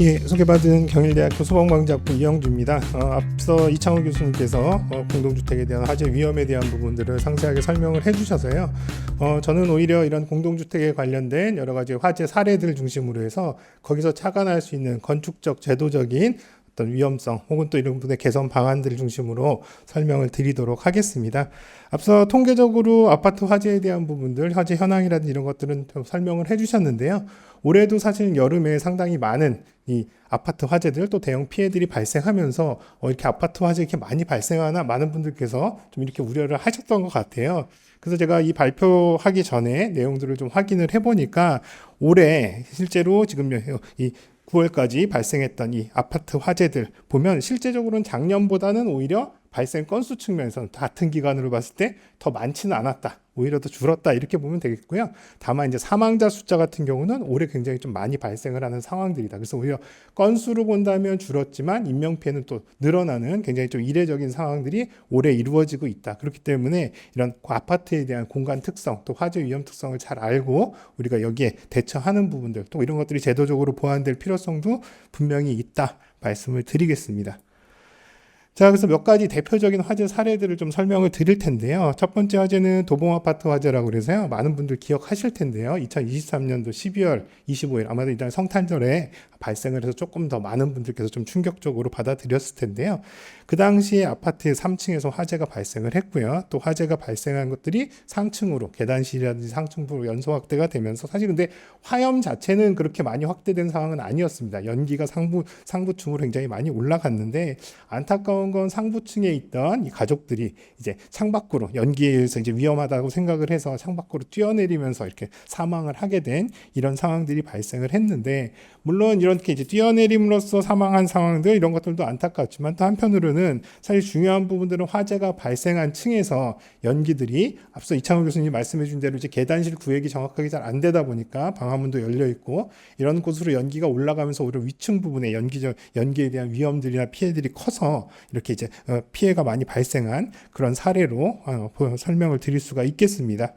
예, 소개받은 경일대학교 소방방재학부 이영주입니다. 앞서 이창호 교수님께서 공동주택에 대한 화재 위험에 대한 부분들을 상세하게 설명을 해주셔서요. 저는 오히려 이런 공동주택에 관련된 여러 가지 화재 사례들을 중심으로 해서 거기서 착안할 수 있는 건축적, 제도적인 어떤 위험성 혹은 또 이런 부분의 개선 방안들을 중심으로 설명을 드리도록 하겠습니다. 앞서 통계적으로 아파트 화재에 대한 부분들, 화재 현황이라든지 이런 것들은 좀 설명을 해주셨는데요. 올해도 사실 여름에 상당히 많은 이 아파트 화재들 또 대형 피해들이 발생하면서 이렇게 아파트 화재 이렇게 많이 발생하나 많은 분들께서 좀 이렇게 우려를 하셨던 것 같아요. 그래서 제가 이 발표하기 전에 내용들을 좀 확인을 해보니까 올해 실제로 지금 이 9월까지 발생했던 이 아파트 화재들 보면 실제적으로는 작년보다는 오히려 발생 건수 측면에서는 같은 기간으로 봤을 때 더 많지는 않았다. 오히려 더 줄었다. 이렇게 보면 되겠고요. 다만 이제 사망자 숫자 같은 경우는 올해 굉장히 좀 많이 발생을 하는 상황들이다. 그래서 오히려 건수로 본다면 줄었지만 인명피해는 또 늘어나는 굉장히 좀 이례적인 상황들이 올해 이루어지고 있다. 그렇기 때문에 이런 아파트에 대한 공간 특성 또 화재 위험 특성을 잘 알고 우리가 여기에 대처하는 부분들 또 이런 것들이 제도적으로 보완될 필요성도 분명히 있다. 말씀을 드리겠습니다. 자, 그래서 몇 가지 대표적인 화재 사례들을 좀 설명을 드릴 텐데요. 첫 번째 화재는 도봉아파트 화재라고 그래서요. 많은 분들 기억하실 텐데요. 2023년도 12월 25일 아마도 이달 성탄절에 발생을 해서 조금 더 많은 분들께서 좀 충격적으로 받아들였을 텐데요. 그 당시에 아파트 3층에서 화재가 발생을 했고요. 또 화재가 발생한 것들이 상층으로 계단실이라든지 상층부로 연소 확대가 되면서 사실 근데 화염 자체는 그렇게 많이 확대된 상황은 아니었습니다. 연기가 상부층으로 굉장히 많이 올라갔는데 안타까운 건 상부층에 있던 이 가족들이 이제 창밖으로 연기에 의해서 이제 위험하다고 생각을 해서 창밖으로 뛰어내리면서 이렇게 사망을 하게 된 이런 상황들이 발생을 했는데 물론 이렇게 이제 뛰어내림으로써 사망한 상황들 이런 것들도 안타깝지만 또 한편으로는 사실 중요한 부분들은 화재가 발생한 층에서 연기들이 앞서 이창호 교수님이 말씀해 준 대로 이제 계단실 구획이 정확하게 잘 안 되다 보니까 방화문도 열려 있고 이런 곳으로 연기가 올라가면서 오히려 위층 부분에 연기에 대한 위험들이나 피해들이 커서 이렇게 이제 피해가 많이 발생한 그런 사례로 설명을 드릴 수가 있겠습니다.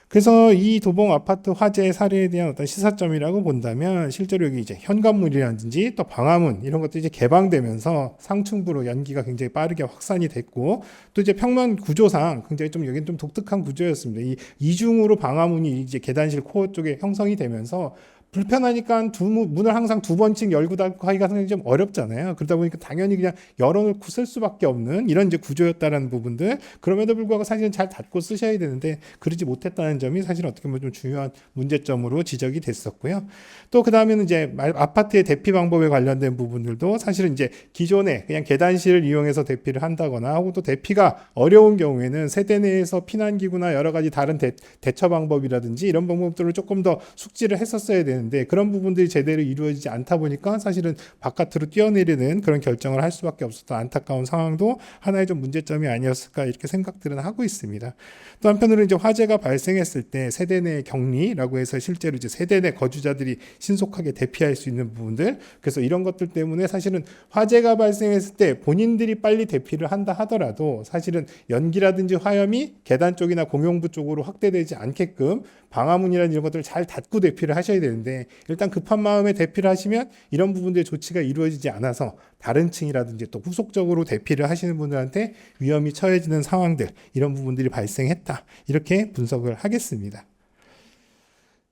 그래서 이 도봉 아파트 화재 사례에 대한 어떤 시사점이라고 본다면 실제로 여기 이제 현관문이라든지 또 방화문 이런 것들이 이제 개방되면서 상층부로 연기가 굉장히 빠르게 확산이 됐고 또 이제 평면 구조상 굉장히 좀 여기는 좀 독특한 구조였습니다. 이 이중으로 방화문이 이제 계단실 코어 쪽에 형성이 되면서 불편하니까 문을 항상 두 번씩 열고 닫고 하기가 상당히 좀 어렵잖아요. 그러다 보니까 당연히 그냥 열어놓고 쓸 수밖에 없는 이런 이제 구조였다라는 부분들. 그럼에도 불구하고 사실은 잘 닫고 쓰셔야 되는데 그러지 못했다는 점이 사실 어떻게 보면 좀 중요한 문제점으로 지적이 됐었고요. 또 그 다음에는 이제 아파트의 대피 방법에 관련된 부분들도 사실은 이제 기존에 그냥 계단실을 이용해서 대피를 한다거나 혹은 또 대피가 어려운 경우에는 세대 내에서 피난기구나 여러 가지 다른 대처 방법이라든지 이런 방법들을 조금 더 숙지를 했었어야 되는 데 그런 부분들이 제대로 이루어지지 않다 보니까 사실은 바깥으로 뛰어내리는 그런 결정을 할 수밖에 없었던 안타까운 상황도 하나의 좀 문제점이 아니었을까 이렇게 생각들은 하고 있습니다. 또 한편으로 이제 화재가 발생했을 때 세대 내 격리라고 해서 실제로 이제 세대 내 거주자들이 신속하게 대피할 수 있는 부분들 그래서 이런 것들 때문에 사실은 화재가 발생했을 때 본인들이 빨리 대피를 한다 하더라도 사실은 연기라든지 화염이 계단 쪽이나 공용부 쪽으로 확대되지 않게끔 방화문이라는 이런 것들을 잘 닫고 대피를 하셔야 되는데 일단 급한 마음에 대피를 하시면 이런 부분들의 조치가 이루어지지 않아서 다른 층이라든지 또 후속적으로 대피를 하시는 분들한테 위험이 처해지는 상황들 이런 부분들이 발생했다 이렇게 분석을 하겠습니다.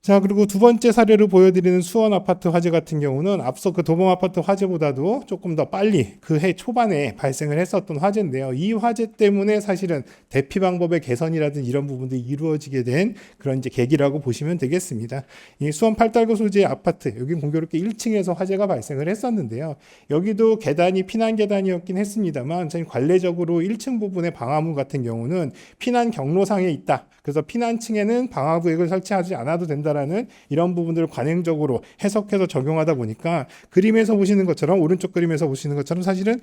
자, 그리고 두 번째 사례를 보여드리는 수원 아파트 화재 같은 경우는 앞서 그 도봉 아파트 화재보다도 조금 더 빨리 그 해 초반에 발생을 했었던 화재인데요. 이 화재 때문에 사실은 대피 방법의 개선이라든지 이런 부분들이 이루어지게 된 그런 이제 계기라고 보시면 되겠습니다. 이 수원 팔달구 소재의 아파트, 여기 공교롭게 1층에서 화재가 발생을 했었는데요. 여기도 계단이 피난 계단이었긴 했습니다만 관례적으로 1층 부분의 방화문 같은 경우는 피난 경로상에 있다. 그래서 피난층에는 방화구획을 설치하지 않아도 된다라는 이런 부분들을 관행적으로 해석해서 적용하다 보니까 그림에서 보시는 것처럼 오른쪽 그림에서 보시는 것처럼 사실은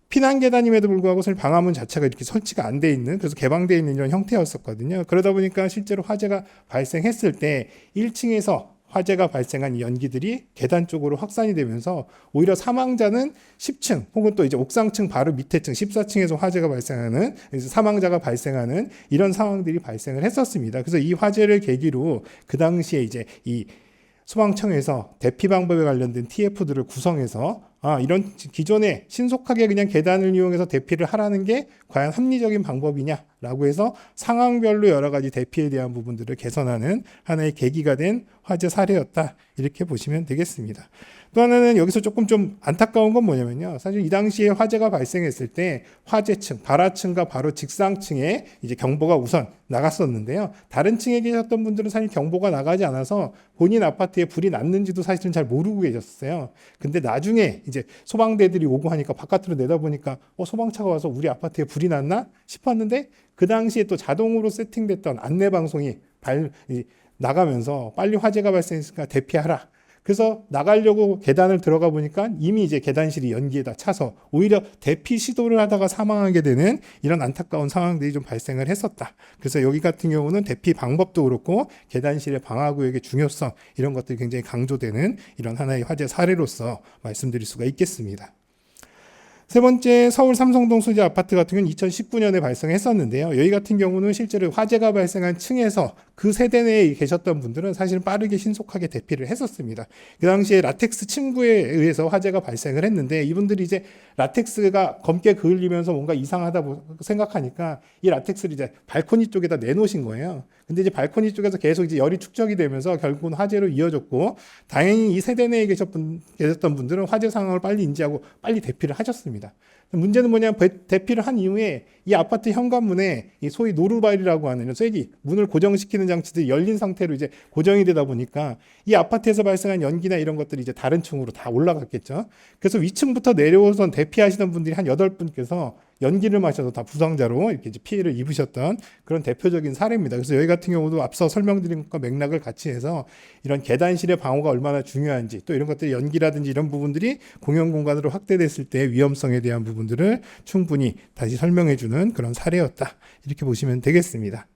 피난 계단임에도 불구하고 방화문 자체가 이렇게 설치가 안 돼 있는 그래서 개방되어 있는 이런 형태였었거든요. 그러다 보니까 실제로 화재가 발생했을 때 1층에서 화재가 발생한 이 연기들이 계단 쪽으로 확산이 되면서 오히려 사망자는 10층 혹은 또 이제 옥상층 바로 밑에 층 14층에서 화재가 발생하는 사망자가 발생하는 이런 상황들이 발생을 했었습니다. 그래서 이 화재를 계기로 그 당시에 이제 이 소방청에서 대피 방법에 관련된 TF들을 구성해서 이런 기존에 신속하게 그냥 계단을 이용해서 대피를 하라는 게 과연 합리적인 방법이냐라고 해서 상황별로 여러 가지 대피에 대한 부분들을 개선하는 하나의 계기가 된 화재 사례였다. 이렇게 보시면 되겠습니다. 또 하나는 여기서 조금 좀 안타까운 건 뭐냐면요. 사실 이 당시에 화재가 발생했을 때 화재층, 발화층과 바로 직상층에 이제 경보가 우선 나갔었는데요. 다른 층에 계셨던 분들은 사실 경보가 나가지 않아서 본인 아파트에 불이 났는지도 사실은 잘 모르고 계셨어요. 근데 나중에 이제 소방대들이 오고 하니까 바깥으로 내다보니까 소방차가 와서 우리 아파트에 불이 났나 싶었는데 그 당시에 또 자동으로 세팅됐던 안내 방송이 나가면서 빨리 화재가 발생했으니까 대피하라. 그래서 나가려고 계단을 들어가 보니까 이미 이제 계단실이 연기에다 차서 오히려 대피 시도를 하다가 사망하게 되는 이런 안타까운 상황들이 좀 발생을 했었다. 그래서 여기 같은 경우는 대피 방법도 그렇고 계단실의 방화구역의 중요성 이런 것들이 굉장히 강조되는 이런 하나의 화재 사례로서 말씀드릴 수가 있겠습니다. 세 번째, 서울 삼성동 소재 아파트 같은 경우는 2019년에 발생했었는데요. 여기 같은 경우는 실제로 화재가 발생한 층에서 그 세대 내에 계셨던 분들은 사실 빠르게 신속하게 대피를 했었습니다. 그 당시에 라텍스 침구에 의해서 화재가 발생을 했는데 이분들이 이제 라텍스가 검게 그을리면서 뭔가 이상하다 생각하니까 이 라텍스를 이제 발코니 쪽에다 내놓으신 거예요. 근데 이제 발코니 쪽에서 계속 이제 열이 축적이 되면서 결국은 화재로 이어졌고 다행히 이 세대 내에 계셨던 분들은 화재 상황을 빨리 인지하고 빨리 대피를 하셨습니다. 문제는 뭐냐면 대피를 한 이후에 이 아파트 현관문에 이 소위 노루발이라고 하는 쐐기 문을 고정시키는 장치들이 열린 상태로 이제 고정이 되다 보니까 이 아파트에서 발생한 연기나 이런 것들이 이제 다른 층으로 다 올라갔겠죠. 그래서 위층부터 내려오선 대피하시던 분들이 한 8분께서 연기를 마셔서 다 부상자로 이렇게 이제 피해를 입으셨던 그런 대표적인 사례입니다. 그래서 여기 같은 경우도 앞서 설명드린 것과 맥락을 같이 해서 이런 계단실의 방호가 얼마나 중요한지 또 이런 것들이 연기라든지 이런 부분들이 공용 공간으로 확대됐을 때 위험성에 대한 부분들을 충분히 다시 설명해주는 그런 사례였다. 이렇게 보시면 되겠습니다.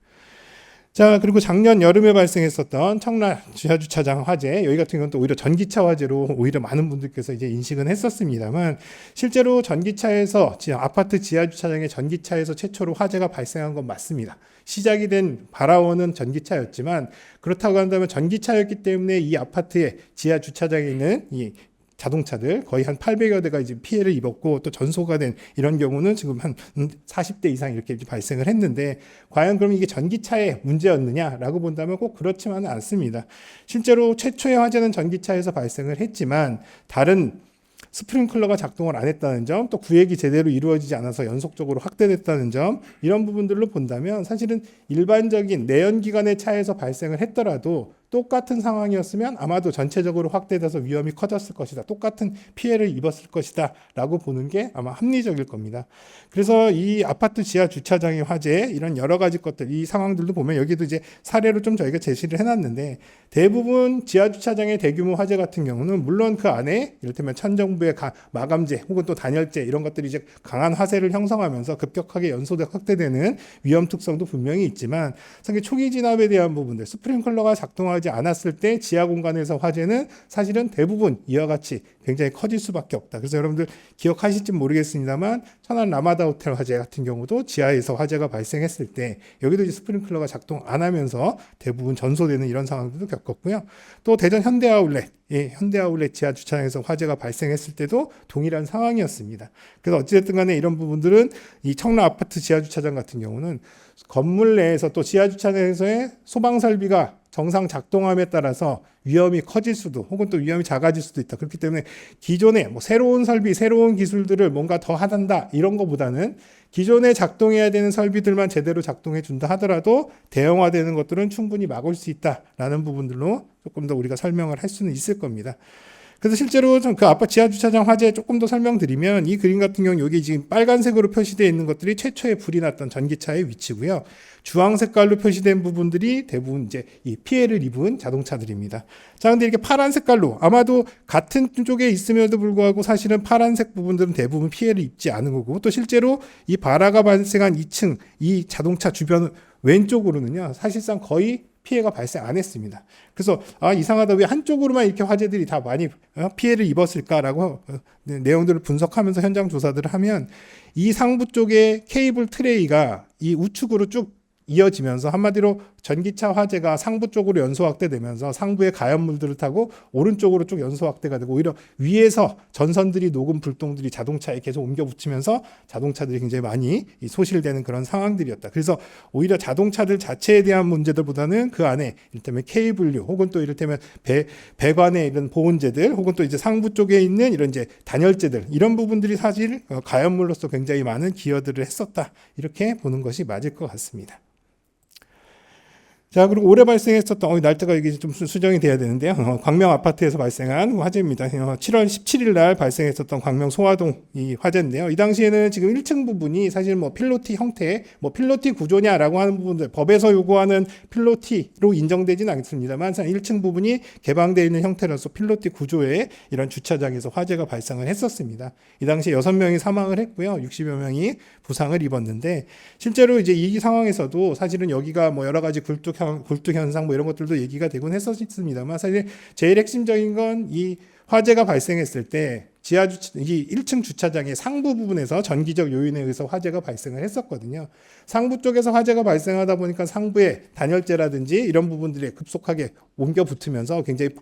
자, 그리고 작년 여름에 발생했었던 청라 지하주차장 화재, 여기 같은 경우는 또 오히려 전기차 화재로 오히려 많은 분들께서 이제 인식은 했었습니다만, 실제로 전기차에서, 아파트 지하주차장의 전기차에서 최초로 화재가 발생한 건 맞습니다. 시작이 된 발화원은 전기차였지만, 그렇다고 한다면 전기차였기 때문에 이 아파트의 지하주차장에 있는 이 자동차들 거의 한 800여 대가 이제 피해를 입었고 또 전소가 된 이런 경우는 지금 한 40대 이상 이렇게 발생을 했는데 과연 그럼 이게 전기차의 문제였느냐라고 본다면 꼭 그렇지만은 않습니다. 실제로 최초의 화재는 전기차에서 발생을 했지만 다른 스프링클러가 작동을 안 했다는 점, 또 구획이 제대로 이루어지지 않아서 연속적으로 확대됐다는 점, 이런 부분들로 본다면 사실은 일반적인 내연기관의 차에서 발생을 했더라도 똑같은 상황이었으면 아마도 전체적으로 확대돼서 위험이 커졌을 것이다. 똑같은 피해를 입었을 것이다. 라고 보는 게 아마 합리적일 겁니다. 그래서 이 아파트 지하 주차장의 화재, 이런 여러 가지 것들, 이 상황들도 보면 여기도 이제 사례로 좀 저희가 제시를 해놨는데 대부분 지하 주차장의 대규모 화재 같은 경우는 물론 그 안에 이를테면 천정부의 마감재 혹은 또 단열재 이런 것들이 이제 강한 화세를 형성하면서 급격하게 연소돼 확대되는 위험 특성도 분명히 있지만 상당히 초기 진압에 대한 부분들, 스프링클러가 작동하지 않았을 때 지하 공간에서 화재는 사실은 대부분 이와 같이 굉장히 커질 수밖에 없다. 그래서 여러분들 기억하실지 모르겠습니다만 천안 라마다 호텔 화재 같은 경우도 지하에서 화재가 발생했을 때 여기도 이제 스프링클러가 작동 안 하면서 대부분 전소되는 이런 상황들도 겪었고요. 또 대전 현대아울렛, 현대아울렛 지하 주차장에서 화재가 발생했을 때도 동일한 상황이었습니다. 그래서 어찌됐든 간에 이런 부분들은 이 청라 아파트 지하 주차장 같은 경우는 건물 내에서 또 지하 주차장에서의 소방 설비가 정상 작동함에 따라서 위험이 커질 수도 혹은 또 위험이 작아질 수도 있다. 그렇기 때문에 기존에 뭐 새로운 설비, 새로운 기술들을 뭔가 더 하단다 이런 것보다는 기존에 작동해야 되는 설비들만 제대로 작동해 준다 하더라도 대형화되는 것들은 충분히 막을 수 있다라는 부분들로 조금 더 우리가 설명을 할 수는 있을 겁니다. 그래서 실제로 그 아파트 지하주차장 화재 조금 더 설명드리면 이 그림 같은 경우 여기 지금 빨간색으로 표시되어 있는 것들이 최초에 불이 났던 전기차의 위치고요. 주황 색깔로 표시된 부분들이 대부분 이제 이 피해를 입은 자동차들입니다. 자, 근데 이렇게 파란 색깔로 아마도 같은 쪽에 있음에도 불구하고 사실은 파란색 부분들은 대부분 피해를 입지 않은 거고 또 실제로 이 발화가 발생한 2층 이 자동차 주변 왼쪽으로는요 사실상 거의 피해가 발생 안 했습니다. 그래서 이상하다 왜 한쪽으로만 이렇게 화재들이 다 많이 피해를 입었을까라고 내용들을 분석하면서 현장 조사들을 하면 이 상부 쪽에 케이블 트레이가 이 우측으로 쭉 이어지면서 한마디로 전기차 화재가 상부 쪽으로 연소 확대되면서 상부의 가연물들을 타고 오른쪽으로 쭉 연소 확대가 되고 오히려 위에서 전선들이 녹은 불똥들이 자동차에 계속 옮겨 붙이면서 자동차들이 굉장히 많이 소실되는 그런 상황들이었다. 그래서 오히려 자동차들 자체에 대한 문제들보다는 그 안에 이를테면 케이블류 혹은 또 이를테면 배관의 이런 보온재들 혹은 또 이제 상부 쪽에 있는 이런 이제 단열재들 이런 부분들이 사실 가연물로서 굉장히 많은 기여들을 했었다. 이렇게 보는 것이 맞을 것 같습니다. 자, 그리고 올해 발생했었던 날짜가 이게 좀 수정이 돼야 되는데요. 광명 아파트에서 발생한 화재입니다. 7월 17일 날 발생했었던 광명 소화동 이 화재인데요. 이 당시에는 지금 1층 부분이 사실 뭐 필로티 형태, 뭐 필로티 구조냐라고 하는 부분들 법에서 요구하는 필로티로 인정되지는 않습니다만 1층 부분이 개방되어 있는 형태로서 필로티 구조의 이런 주차장에서 화재가 발생을 했었습니다. 이 당시에 6명이 사망을 했고요. 60여 명이 부상을 입었는데 실제로 이제 이 상황에서도 사실은 여기가 뭐 여러 가지 굴뚝 현상 뭐 이런 것들도 얘기가 되곤 했었습니다만 사실 제일 핵심적인 건 이 화재가 발생했을 때 이 1층 주차장의 상부 부분에서 전기적 요인에 의해서 화재가 발생을 했었거든요. 상부 쪽에서 화재가 발생하다 보니까 상부의 단열재라든지 이런 부분들이 급속하게 옮겨 붙으면서 굉장히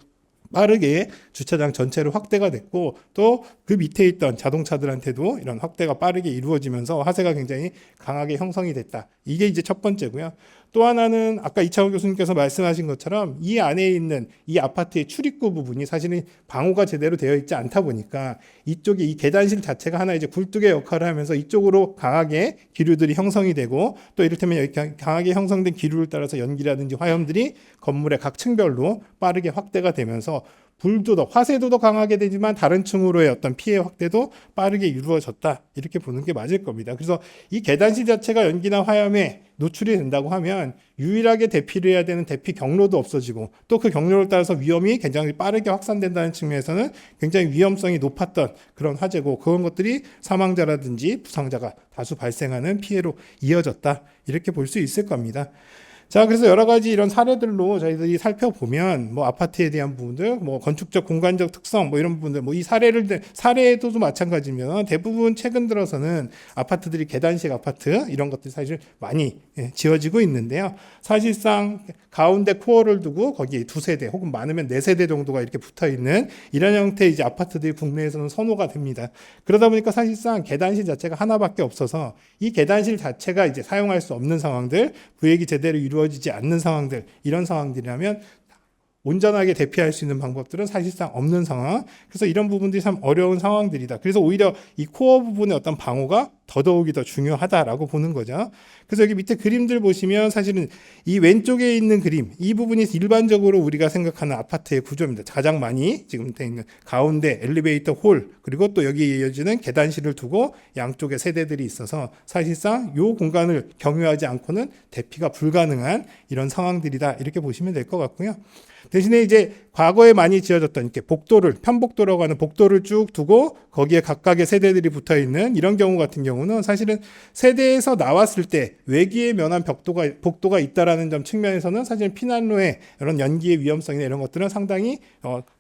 빠르게 주차장 전체로 확대가 됐고 또 그 밑에 있던 자동차들한테도 이런 확대가 빠르게 이루어지면서 화재가 굉장히 강하게 형성이 됐다. 이게 이제 첫 번째고요. 또 하나는 아까 이창호 교수님께서 말씀하신 것처럼 이 안에 있는 이 아파트의 출입구 부분이 사실은 방호가 제대로 되어 있지 않다 보니까 이쪽에 이 계단실 자체가 하나 이제 굴뚝의 역할을 하면서 이쪽으로 강하게 기류들이 형성이 되고 또 이를테면 여기 강하게 형성된 기류를 따라서 연기라든지 화염들이 건물의 각 층별로 빠르게 확대가 되면서 불도 화재도 더 강하게 되지만 다른 층으로의 어떤 피해 확대도 빠르게 이루어졌다. 이렇게 보는 게 맞을 겁니다. 그래서 이 계단실 자체가 연기나 화염에 노출이 된다고 하면 유일하게 대피를 해야 되는 대피 경로도 없어지고 또 그 경로를 따라서 위험이 굉장히 빠르게 확산된다는 측면에서는 굉장히 위험성이 높았던 그런 화재고 그런 것들이 사망자라든지 부상자가 다수 발생하는 피해로 이어졌다. 이렇게 볼 수 있을 겁니다. 자, 그래서 여러 가지 이런 사례들로 저희들이 살펴보면 뭐 아파트에 대한 부분들, 뭐 건축적 공간적 특성, 뭐 이런 부분들, 뭐 이 사례에도 마찬가지면 대부분 최근 들어서는 아파트들이 계단식 아파트 이런 것들이 사실 많이 지어지고 있는데요. 사실상 가운데 코어를 두고 거기에 2세대 혹은 많으면 4세대 정도가 이렇게 붙어 있는 이런 형태의 이제 아파트들이 국내에서는 선호가 됩니다. 그러다 보니까 사실상 계단실 자체가 하나밖에 없어서 이 계단실 자체가 이제 사용할 수 없는 상황들, 구획이 제대로 이루어지지 않는 상황들, 이런 상황들이라면 온전하게 대피할 수 있는 방법들은 사실상 없는 상황. 그래서 이런 부분들이 참 어려운 상황들이다. 그래서 오히려 이 코어 부분의 어떤 방어가 더더욱이 더 중요하다라고 보는 거죠. 그래서 여기 밑에 그림들 보시면 사실은 이 왼쪽에 있는 그림, 이 부분이 일반적으로 우리가 생각하는 아파트의 구조입니다. 가장 많이 지금 되어 있는 가운데 엘리베이터 홀, 그리고 또 여기에 이어지는 계단실을 두고 양쪽에 세대들이 있어서 사실상 이 공간을 경유하지 않고는 대피가 불가능한 이런 상황들이다. 이렇게 보시면 될 것 같고요. 대신에 이제 과거에 많이 지어졌던 이렇게 복도를, 편복도라고 하는 복도를 쭉 두고 거기에 각각의 세대들이 붙어 있는 이런 경우 같은 경우는 사실은 세대에서 나왔을 때 외기에 면한 복도가 있다라는 점 측면에서는 사실 피난로의 이런 연기의 위험성이나 이런 것들은 상당히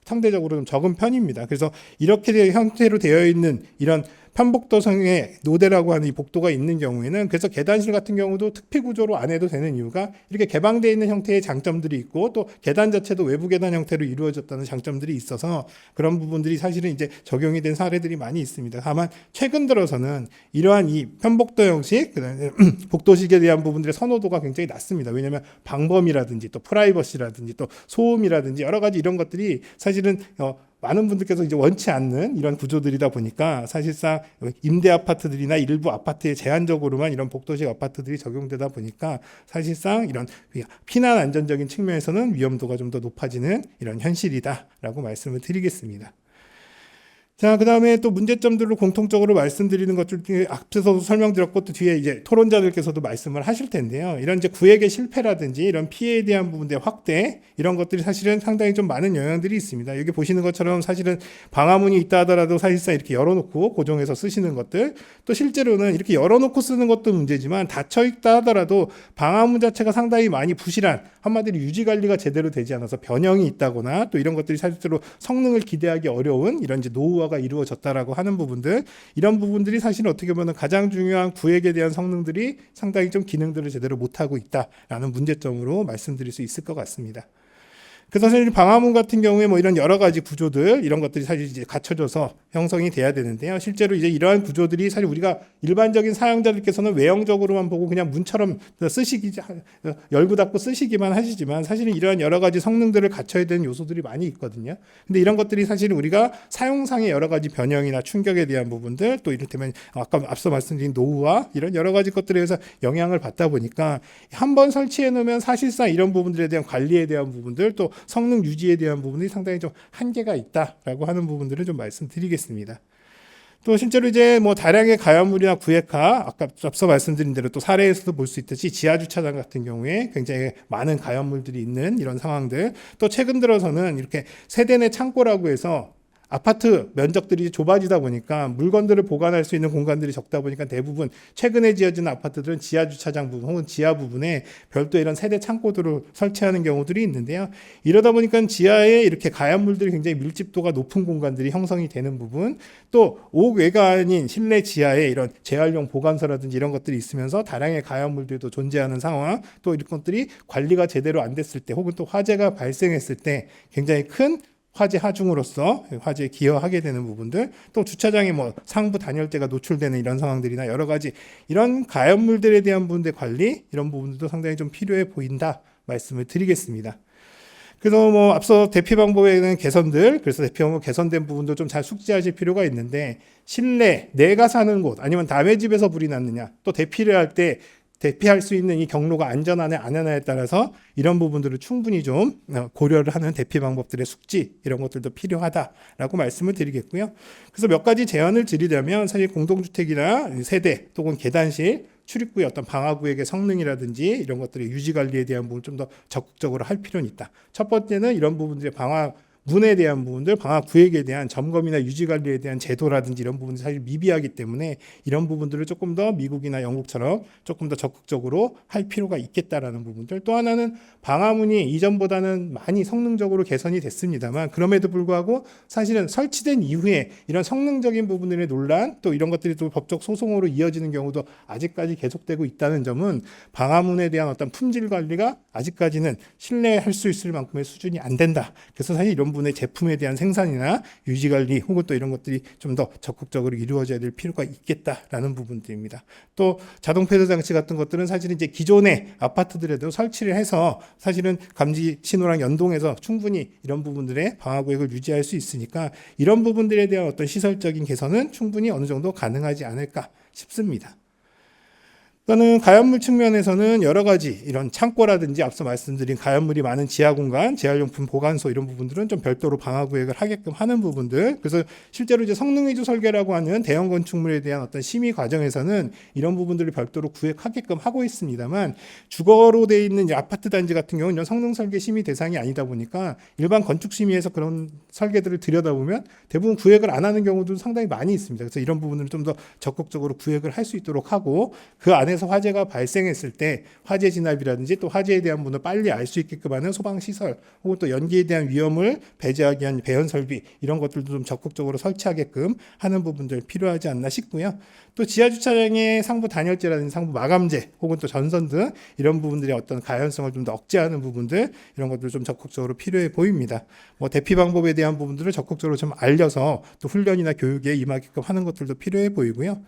상대적으로 좀 적은 편입니다. 그래서 이렇게 형태로 되어 있는 이런 편복도성의 노대라고 하는 이 복도가 있는 경우에는 그래서 계단실 같은 경우도 특피 구조로 안 해도 되는 이유가 이렇게 개방되어 있는 형태의 장점들이 있고 또 계단 자체도 외부 계단 형태로 이루어졌다는 장점들이 있어서 그런 부분들이 사실은 이제 적용이 된 사례들이 많이 있습니다. 다만 최근 들어서는 이러한 이 편복도 형식, 그다음에 복도식에 대한 부분들의 선호도가 굉장히 낮습니다. 왜냐하면 방범이라든지 또 프라이버시라든지 또 소음이라든지 여러 가지 이런 것들이 사실은 많은 분들께서 이제 원치 않는 이런 구조들이다 보니까 사실상 임대 아파트들이나 일부 아파트에 제한적으로만 이런 복도식 아파트들이 적용되다 보니까 사실상 이런 피난 안전적인 측면에서는 위험도가 좀 더 높아지는 이런 현실이다라고 말씀을 드리겠습니다. 자, 그 다음에 또 문제점들로 공통적으로 말씀드리는 것들 중에 앞서서도 설명드렸고 또 뒤에 이제 토론자들께서도 말씀을 하실 텐데요. 이런 이제 구획의 실패라든지 이런 피해에 대한 부분의 확대 이런 것들이 사실은 상당히 좀 많은 영향들이 있습니다. 여기 보시는 것처럼 사실은 방화문이 있다 하더라도 사실상 이렇게 열어놓고 고정해서 쓰시는 것들 또 실제로는 이렇게 열어놓고 쓰는 것도 문제지만 닫혀 있다 하더라도 방화문 자체가 상당히 많이 부실한 한마디로 유지 관리가 제대로 되지 않아서 변형이 있다거나 또 이런 것들이 실제로 성능을 기대하기 어려운 이런 이제 노후와 공유가 이루어졌다라고 하는 부분들, 이런 부분들이 사실 어떻게 보면 가장 중요한 구획에 대한 성능들이 상당히 좀 기능들을 제대로 못하고 있다라는 문제점으로 말씀드릴 수 있을 것 같습니다. 그래서 사실 방화문 같은 경우에 뭐 이런 여러 가지 구조들 이런 것들이 사실 이제 갖춰져서 형성이 돼야 되는데요. 실제로 이제 이러한 구조들이 사실 우리가 일반적인 사용자들께서는 외형적으로만 보고 그냥 문처럼 쓰시기 열고 닫고 쓰시기만 하시지만 사실은 이러한 여러 가지 성능들을 갖춰야 되는 요소들이 많이 있거든요. 근데 이런 것들이 사실 우리가 사용상의 여러 가지 변형이나 충격에 대한 부분들, 또 이를테면 아까 앞서 말씀드린 노후와 이런 여러 가지 것들에 의해서 영향을 받다 보니까 한번 설치해 놓으면 사실상 이런 부분들에 대한 관리에 대한 부분들, 또 성능 유지에 대한 부분이 상당히 좀 한계가 있다라고 하는 부분들을 좀 말씀드리겠습니다. 또 실제로 이제 뭐 다량의 가연물이나 구획화, 아까 앞서 말씀드린 대로 또 사례에서도 볼 수 있듯이 지하 주차장 같은 경우에 굉장히 많은 가연물들이 있는 이런 상황들, 또 최근 들어서는 이렇게 세대 내 창고라고 해서 아파트 면적들이 좁아지다 보니까 물건들을 보관할 수 있는 공간들이 적다 보니까 대부분 최근에 지어진 아파트들은 지하 주차장 부분 혹은 지하 부분에 별도 이런 세대 창고들을 설치하는 경우들이 있는데요. 이러다 보니까 지하에 이렇게 가연물들이 굉장히 밀집도가 높은 공간들이 형성이 되는 부분, 또 옥외가 아닌 실내 지하에 이런 재활용 보관소라든지 이런 것들이 있으면서 다량의 가연물들도 존재하는 상황, 또 이런 것들이 관리가 제대로 안 됐을 때 혹은 또 화재가 발생했을 때 굉장히 큰 화재 하중으로서 화재에 기여하게 되는 부분들, 또 주차장에 뭐 상부 단열재가 노출되는 이런 상황들이나 여러 가지 이런 가연물들에 대한 부분들 관리, 이런 부분들도 상당히 좀 필요해 보인다 말씀을 드리겠습니다. 그래서 뭐 앞서 대피 방법에는 개선들, 그래서 대피 방법 개선된 부분도 좀 잘 숙지하실 필요가 있는데, 실내 내가 사는 곳 아니면 남의 집에서 불이 났느냐, 또 대피를 할 때 대피할 수 있는 이 경로가 안전하냐 안 하냐에 따라서 이런 부분들을 충분히 좀 고려를 하는 대피 방법들의 숙지, 이런 것들도 필요하다라고 말씀을 드리겠고요. 그래서 몇 가지 제안을 드리려면 사실 공동주택이나 세대 또는 계단실 출입구의 어떤 방화구역의 성능이라든지 이런 것들의 유지 관리에 대한 부분을 좀 더 적극적으로 할 필요는 있다. 첫 번째는 이런 부분들의 문에 대한 부분들, 방화 구획에 대한 점검이나 유지 관리에 대한 제도라든지 이런 부분이 사실 미비하기 때문에 이런 부분들을 조금 더 미국이나 영국처럼 조금 더 적극적으로 할 필요가 있겠다라는 부분들. 또 하나는 방화문이 이전보다는 많이 성능적으로 개선이 됐습니다만, 그럼에도 불구하고 사실은 설치된 이후에 이런 성능적인 부분들의 논란, 또 이런 것들이 또 법적 소송으로 이어지는 경우도 아직까지 계속되고 있다는 점은 방화문에 대한 어떤 품질 관리가 아직까지는 신뢰할 수 있을 만큼의 수준이 안 된다. 그래서 사실 이런 부분의 제품에 대한 생산이나 유지 관리 혹은 또 이런 것들이 좀 더 적극적으로 이루어져야 될 필요가 있겠다라는 부분들입니다. 또 자동 폐쇄 장치 같은 것들은 사실은 이제 기존의 아파트들에도 설치를 해서 사실은 감지 신호랑 연동해서 충분히 이런 부분들의 방화 구역을 유지할 수 있으니까 이런 부분들에 대한 어떤 시설적인 개선은 충분히 어느 정도 가능하지 않을까 싶습니다. 또는 가연물 측면에서는 여러 가지 이런 창고라든지 앞서 말씀드린 가연물이 많은 지하 공간, 재활용품 보관소 이런 부분들은 좀 별도로 방화 구획을 하게끔 하는 부분들. 그래서 실제로 이제 성능 위주 설계라고 하는 대형 건축물에 대한 어떤 심의 과정에서는 이런 부분들을 별도로 구획하게끔 하고 있습니다만, 주거로 돼 있는 이제 아파트 단지 같은 경우는 성능 설계 심의 대상이 아니다 보니까 일반 건축 심의에서 그런 설계들을 들여다보면 대부분 구획을 안 하는 경우도 상당히 많이 있습니다. 그래서 이런 부분을 좀 더 적극적으로 구획을 할 수 있도록 하고, 그 안에서 화재가 발생했을 때 화재 진압이라든지 또 화재에 대한 부분을 빨리 알 수 있게끔 하는 소방시설 혹은 또 연기에 대한 위험을 배제하기 위한 배연 설비, 이런 것들도 좀 적극적으로 설치하게끔 하는 부분들 필요하지 않나 싶고요. 또 지하 주차장의 상부 단열재라든지 상부 마감재 혹은 또 전선 등 이런 부분들의 어떤 가연성을 좀 더 억제하는 부분들, 이런 것들 좀 적극적으로 필요해 보입니다. 뭐 대피 방법에 대한 부분들을 적극적으로 좀 알려서 또 훈련이나 교육에 임하게끔 하는 것들도 필요해 보이고요.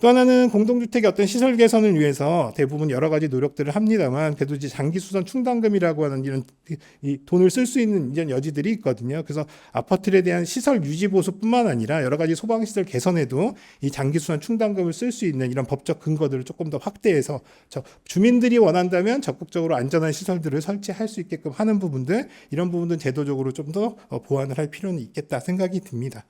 또 하나는 공동주택의 어떤 시설 개선을 위해서 대부분 여러 가지 노력들을 합니다만, 그래도 이제 장기 수선 충당금이라고 하는 이런 이 돈을 쓸 수 있는 이런 여지들이 있거든요. 그래서 아파트에 대한 시설 유지 보수뿐만 아니라 여러 가지 소방시설 개선에도 이 장기 수선 충당금을 쓸 수 있는 이런 법적 근거들을 조금 더 확대해서 주민들이 원한다면 적극적으로 안전한 시설들을 설치할 수 있게끔 하는 부분들, 이런 부분들은 제도적으로 좀 더 보완을 할 필요는 있겠다 생각이 듭니다.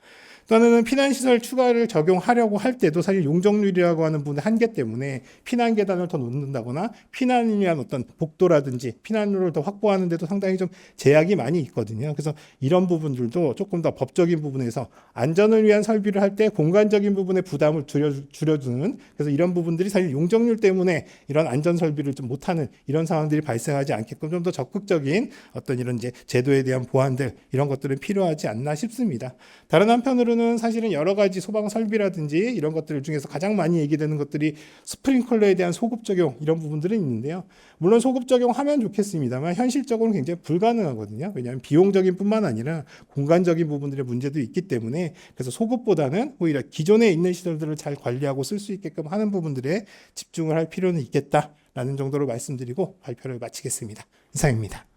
또 하나는 피난시설 추가를 적용하려고 할 때도 사실 용적 용적률이라고 하는 부분의 한계 때문에 피난 계단을 더 놓는다거나 피난을 위한 어떤 복도라든지 피난로를 더 확보하는 데도 상당히 좀 제약이 많이 있거든요. 그래서 이런 부분들도 조금 더 법적인 부분에서 안전을 위한 설비를 할 때 공간적인 부분의 부담을 줄여주는, 그래서 이런 부분들이 사실 용적률 때문에 이런 안전 설비를 좀 못하는 이런 상황들이 발생하지 않게끔 좀 더 적극적인 어떤 이런 이제 제도에 대한 보완들, 이런 것들은 필요하지 않나 싶습니다. 다른 한편으로는 사실은 여러 가지 소방 설비라든지 이런 것들 중에서 가장 많이 얘기되는 것들이 스프링클러에 대한 소급 적용, 이런 부분들은 있는데요. 물론 소급 적용하면 좋겠습니다만 현실적으로는 굉장히 불가능하거든요. 왜냐하면 비용적인 뿐만 아니라 공간적인 부분들의 문제도 있기 때문에, 그래서 소급보다는 오히려 기존에 있는 시설들을 잘 관리하고 쓸 수 있게끔 하는 부분들에 집중을 할 필요는 있겠다라는 정도로 말씀드리고 발표를 마치겠습니다. 이상입니다.